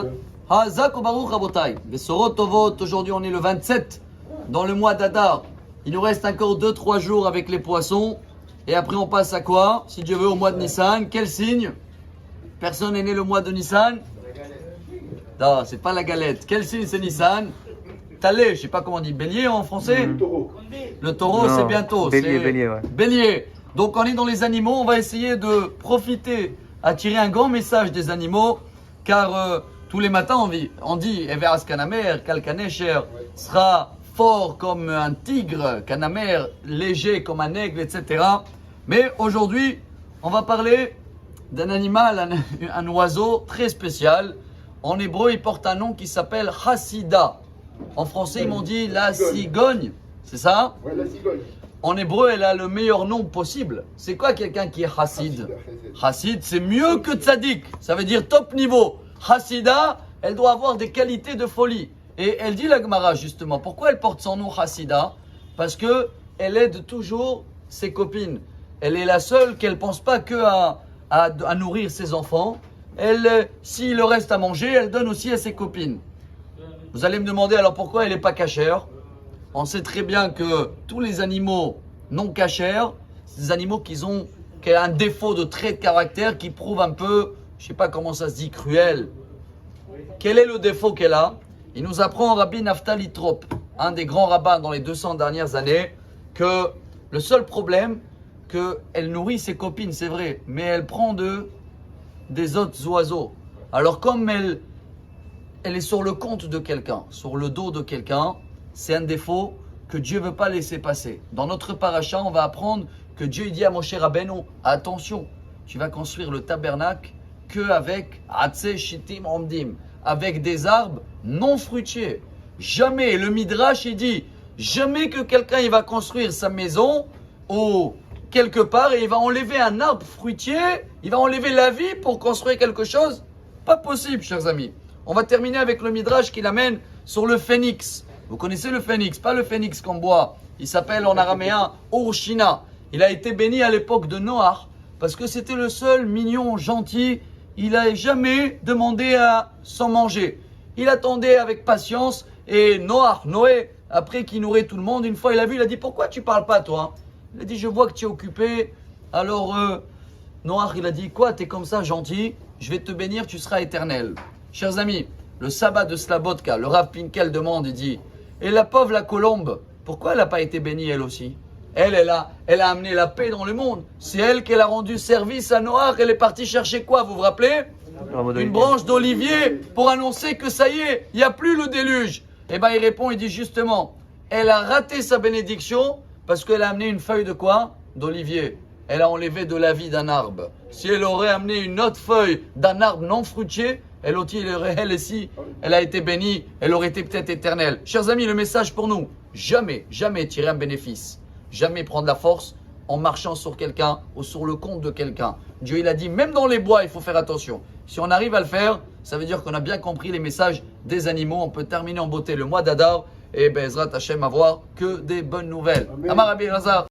Tovot. Hazak ou Baruch Rabotai. Besorot Tovot. Aujourd'hui, on est le 27 dans le mois d'Adar. Il nous reste encore 2-3 jours avec les poissons. Et après, on passe à quoi? Si Dieu veut, au mois de Nissan. Quel signe? Personne n'est né le mois de Nissan? Non, c'est pas la galette. Quel signe c'est Nissan? Talé, je sais pas comment on dit. Bélier en français? Le taureau. Le taureau, c'est bientôt. Bélier, c'est bélier, ouais. Bélier. Donc on est dans les animaux, on va essayer de profiter à tirer un grand message des animaux, car tous les matins on dit Everas Kanamer, Kalkanesher sera fort comme un tigre, Kanamer léger comme un aigle, etc. Mais aujourd'hui, on va parler d'un animal, un oiseau très spécial. En hébreu, il porte un nom qui s'appelle Hassida. En français, ils m'ont dit la cigogne, c'est ça? Ouais, la cigogne. En hébreu, elle a le meilleur nom possible. C'est quoi quelqu'un qui est Hassid? Hassid, c'est mieux que Tzadik. Ça veut dire top niveau. Hassida, elle doit avoir des qualités de folie. Et elle dit la Gemara justement, pourquoi elle porte son nom Hassida? Parce que elle aide toujours ses copines. Elle est la seule qu'elle pense pas que à nourrir ses enfants. Elle, s'il le reste à manger, elle donne aussi à ses copines. Vous allez me demander alors pourquoi elle n'est pas cachère? On sait très bien que tous les animaux non cachers, c'est des animaux qui ont un défaut de trait de caractère qui prouve un peu, je ne sais pas comment ça se dit, cruel. Quel est le défaut qu'elle a? Il nous apprend Rabbi Naftali Trop, un des grands rabbins dans les 200 dernières années, que le seul problème, qu'elle nourrit ses copines, c'est vrai, mais elle prend des autres oiseaux. Alors comme elle est sur le compte de quelqu'un, sur le dos de quelqu'un, c'est un défaut que Dieu ne veut pas laisser passer. Dans notre paracha, on va apprendre que Dieu dit à Moshe Rabbeinu, attention, tu vas construire le tabernacle qu'avec Atzeh Shittim Omdim, avec des arbres non fruitiers. Jamais, le Midrash il dit, jamais que quelqu'un il va construire sa maison ou quelque part et il va enlever un arbre fruitier, il va enlever la vie pour construire quelque chose. Pas possible, chers amis. On va terminer avec le Midrash qui l'amène sur le phénix. Vous connaissez le phénix, pas le phénix qu'on boit. Il s'appelle en araméen Urshina. Il a été béni à l'époque de Noach parce que c'était le seul mignon, gentil. Il n'a jamais demandé à s'en manger. Il attendait avec patience et Noé, après qu'il nourrit tout le monde, une fois il a vu, il a dit pourquoi tu parles pas toi? Il a dit je vois que tu es occupé. Alors Noach il a dit quoi, tu es comme ça gentil, je vais te bénir, tu seras éternel. Chers amis, le sabbat de Slabotka, le Rav Pinkel demande, il dit, et la pauvre la colombe, pourquoi elle n'a pas été bénie elle aussi? Elle a amené la paix dans le monde. C'est elle qui a rendu service à Noach. Elle est partie chercher quoi, vous vous rappelez? Une branche d'olivier pour annoncer que ça y est, il n'y a plus le déluge. Et bien il répond, il dit justement, elle a raté sa bénédiction parce qu'elle a amené une feuille de quoi? D'olivier. Elle a enlevé de la vie d'un arbre. Si elle aurait amené une autre feuille d'un arbre non fruitier, elle aussi, elle a été bénie, elle aurait été peut-être éternelle. Chers amis, le message pour nous, jamais tirer un bénéfice, jamais prendre la force en marchant sur quelqu'un ou sur le compte de quelqu'un. Dieu, il a dit, même dans les bois, il faut faire attention. Si on arrive à le faire, ça veut dire qu'on a bien compris les messages des animaux. On peut terminer en beauté le mois d'Adar et Bezrat Hashem avoir que des bonnes nouvelles. Amar Rabbi Elazar.